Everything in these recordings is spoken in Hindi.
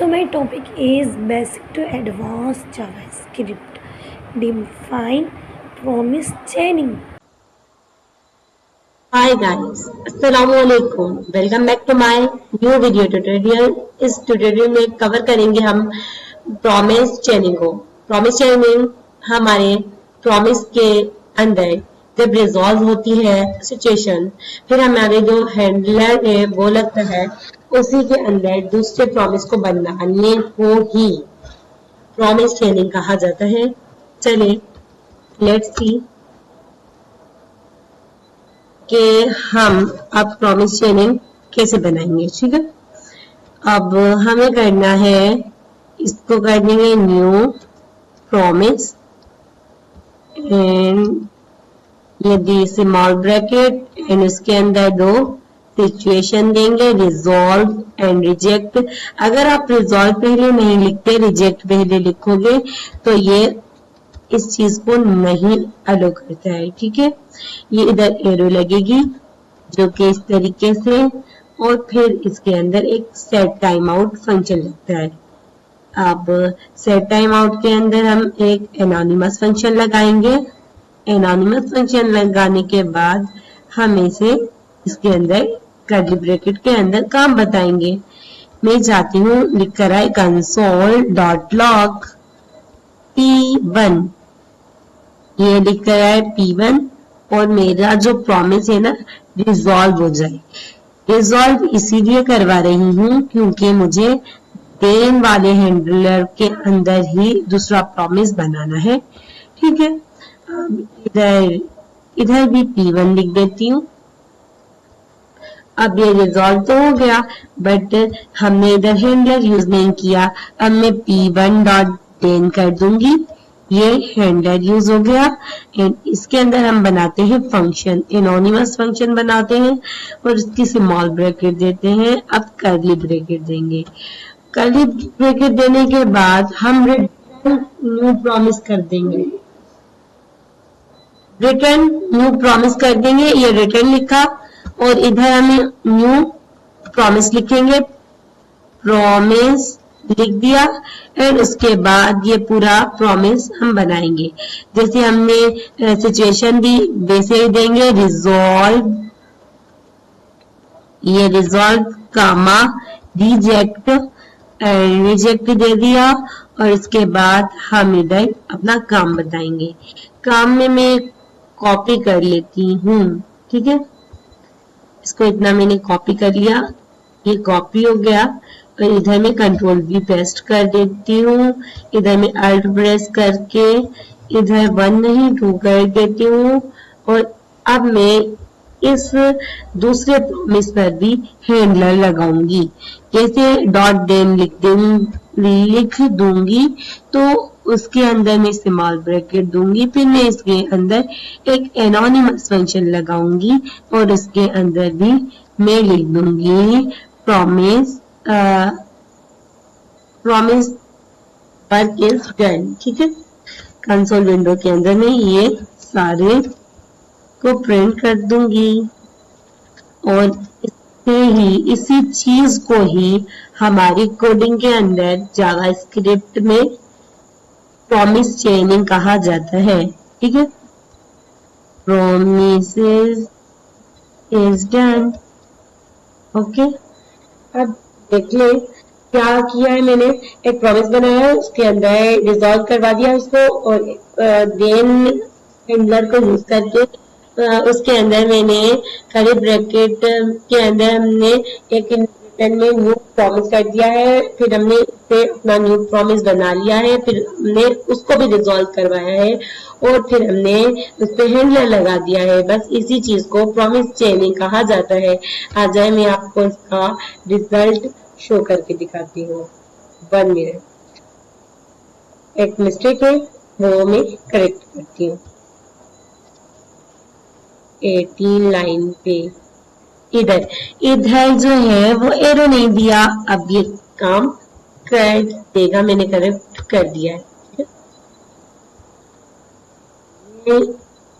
So my topic is basic to advanced JavaScript. Define promise chaining. Hi guys, अस्सलाम वालेकुम। Welcome back to my new video tutorial. इस ट्यूटोरियल में कवर करेंगे हम प्रॉमिस चेनिंग को। प्रॉमिस चेनिंग हमारे प्रॉमिस के अंदर जब रिजॉल्व होती है सिचुएशन, फिर हमारे जो हैंडलर है वो लगता है उसी के अंदर दूसरे प्रॉमिस को बनाने को ही प्रॉमिस चेनिंग कहा जाता है। चलिए लेट्स सी कि हम अब प्रॉमिस चेनिंग कैसे बनाएंगे। ठीक है, अब हमें करना है, इसको कर देंगे न्यू प्रॉमिस एंड ये दी स्मॉल ब्रैकेट एंड इसके अंदर दो सिचुएशन देंगे, रिजॉल्व एंड रिजेक्ट। अगर आप रिजॉल्व पहले नहीं लिखते, रिजेक्ट पहले लिखोगे तो ये इस चीज को नहीं अलो करता है। ठीक है, ये इधर एरो लगेगी जो कि इस तरीके से, और फिर इसके अंदर एक सेट टाइम आउट फंक्शन लगता है। अब सेट टाइम आउट के अंदर हम एक एनोनिमस फंक्शन लगाएंगे। एनोनिमस फंक्शन लगाने के बाद हम इसे इसके अंदर कर्ली ब्रैकेट के अंदर काम बताएंगे। मैं चाहती हूँ लिख कर आए console.log P1, ये लिख कर आए P1 और मेरा जो प्रॉमिस है ना रिजॉल्व हो जाए। रिजॉल्व इसीलिए करवा रही हूँ क्योंकि मुझे देन वाले हैंडलर के अंदर ही दूसरा प्रॉमिस बनाना है। ठीक है, अब इधर भी P1 लिख देती हूँ। अब ये रिजॉल्व तो हो गया, बट हमने इधर हैंडलर यूज नहीं किया। अब मैं P1 डॉट देन कर दूंगी, ये हैंडलर यूज हो गया। एंड इसके अंदर हम बनाते हैं फंक्शन, एनोनिमस फंक्शन बनाते हैं और इसकी स्मॉल ब्रैकेट देते हैं। अब कर्ली ब्रैकेट देंगे। कर्ली ब्रैकेट देने के बाद हम रिटर्न न्यू प्रॉमिस कर देंगे। रिटर्न न्यू प्रॉमिस कर देंगे, ये रिटर्न लिखा और इधर हमें न्यू प्रॉमिस लिखेंगे, प्रॉमिस लिख दिया एंड उसके बाद ये पूरा प्रॉमिस हम बनाएंगे। जैसे हमने सिचुएशन दी वैसे ही देंगे, रिजॉल्व, ये resolve comma reject and reject दे दिया और इसके बाद हम इधर अपना काम बताएंगे। काम में मैं कॉपी कर लेती हूँ। ठीक है, इसको इतना मैंने कॉपी कर लिया, ये कॉपी हो गया और इधर में कंट्रोल V पेस्ट कर देती हूँ। इधर में अल्ट प्रेस करके इधर 1 नहीं 2 कर देती हूँ और अब मैं इस दूसरे प्रॉमिस पर भी हैंडलर लगाऊंगी। जैसे डॉट देन लिख दूंगी तो उसके अंदर मैं स्मॉल ब्रैकेट दूंगी, फिर मैं इसके अंदर एक एनोनिमस फंक्शन लगाऊंगी और इसके अंदर भी मैं लिख दूंगी promise promise work is done. ठीक है, कंसोल विंडो के अंदर मैं ये सारे को प्रिंट कर दूंगी और इसी चीज को ही हमारी कोडिंग के अंदर जावास्क्रिप्ट में प्रॉमिस चेनिंग कहा जाता है। ठीक है, promises is done। ओके, अब देख ले क्या किया है मैंने। एक प्रॉमिस बनाया, उसके अंदर रिजॉल्व करवा दिया उसको और देन हैंडलर को यूज करके उसके अंदर मैंने कर्ली ब्रैकेट के अंदर हमने एक रिटर्न में न्यू प्रॉमिस कर दिया है, फिर हमने इससे अपना न्यू प्रॉमिस बना लिया है, फिर हमने उसको भी रिजॉल्व करवाया है और फिर हमने उस पर हैंडलर लगा दिया है। बस इसी चीज को प्रॉमिस चेनिंग कहा जाता है। आ जाए मैं आपको इसका रिजल्ट शो करके दिखाती हूँ। 1 मिनट, एक मिस्टेक है वो मैं करेक्ट करती हूँ। 18 लाइन पे इधर जो है वो एरो नहीं दिया, अब ये काम कर देगा, मैंने करेक्ट कर दिया है।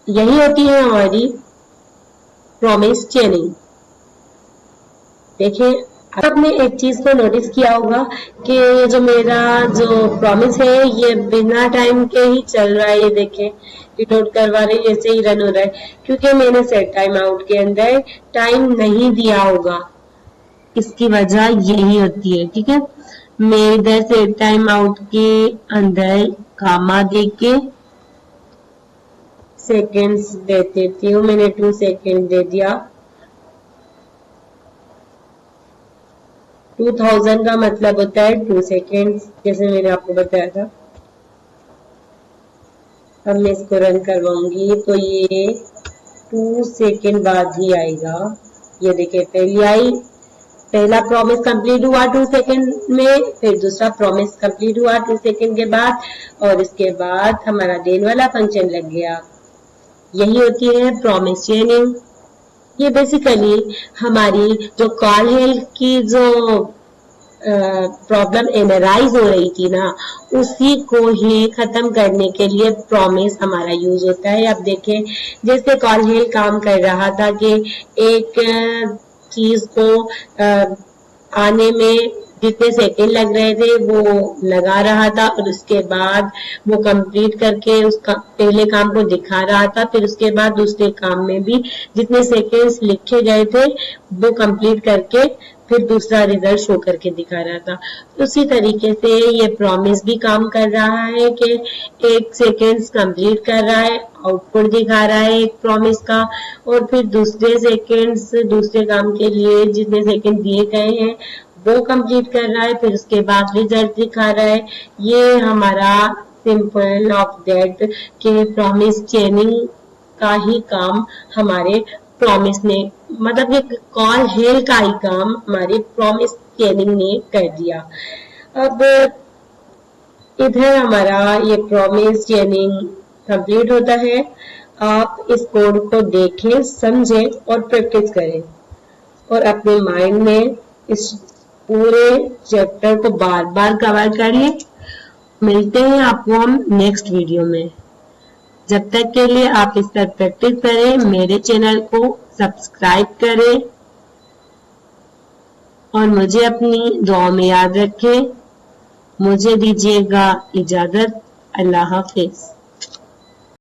यही होती है हमारी प्रॉमिस चेनिंग। देखिए आपने एक चीज को नोटिस किया होगा कि ये जो मेरा जो प्रॉमिस है ये बिना टाइम के ही चल रहा है। ये देखें, ये नोट करवा रहे जैसे ही रन हो रहा है, क्योंकि मैंने सेट टाइम आउट के अंदर टाइम नहीं दिया होगा। इसकी वजह यही होती है, ठीक है। मैं इधर सेट टाइम आउट के अंदर कामा दे के सेकेंड्स दे देती हूँ। मैंने 2 सेकेंड दे दिया। 2000 का मतलब होता है 2 सेकेंड्स, जैसे मैंने आपको बताया था। अब मैं इसको रन करवाऊंगी तो ये 2 सेकेंड बाद ही आएगा। ये देखिए, पहली आई, पहला प्रॉमिस कंप्लीट हुआ 2 सेकेंड में, फिर दूसरा प्रॉमिस कंप्लीट हुआ 2 सेकेंड के बाद, और इसके बाद हमारा देन वाला फंक्शन लग गया। यही होती है प्रॉमिस चेनिंग। ये बेसिकली हमारी जो कॉल हेल्थ की जो प्रॉब्लम एनालाइज हो रही थी ना, उसी को ही खत्म करने के लिए प्रॉमिस हमारा यूज होता है। अब देखें, जैसे कॉल हेल्थ काम कर रहा था कि एक चीज को आने में जितने सेकंड लग रहे थे वो लगा रहा था, और उसके बाद वो कंप्लीट करके उसका पहले काम को दिखा रहा था, फिर उसके बाद दूसरे काम में भी जितने सेकंड्स लिखे गए थे वो कंप्लीट करके फिर दूसरा रिजल्ट शो करके दिखा रहा था। उसी तरीके से ये प्रॉमिस भी काम कर रहा है कि 1 सेकेंड्स कंप्लीट कर रहा है, आउटपुट दिखा रहा है एक प्रॉमिस का, और फिर दूसरे सेकेंड्स दूसरे काम के लिए जितने सेकेंड दिए गए हैं वो कंप्लीट कर रहा है, फिर उसके बाद रिजल्ट दिखा रहा है। ये हमारा सिंपल ऑफ दैट के प्रॉमिस चेनिंग का ही काम हमारे प्रॉमिस ने, मतलब ये कॉल हेल का ही काम हमारे प्रॉमिस चेनिंग ने कर दिया। अब इधर हमारा ये प्रॉमिस चेनिंग कंप्लीट होता है। आप इस कोड को देखें, समझें और प्रैक्टिस करें, और अपने माइंड में इस पूरे चैप्टर को बार बार कवर कर लें। मिलते हैं आपको हम नेक्स्ट वीडियो में। जब तक के लिए आप इस पर प्रैक्टिस करें, मेरे चैनल को सब्सक्राइब करें और मुझे अपनी दुआ में याद रखें। मुझे दीजिएगा इजाजत। अल्लाह हाफिज।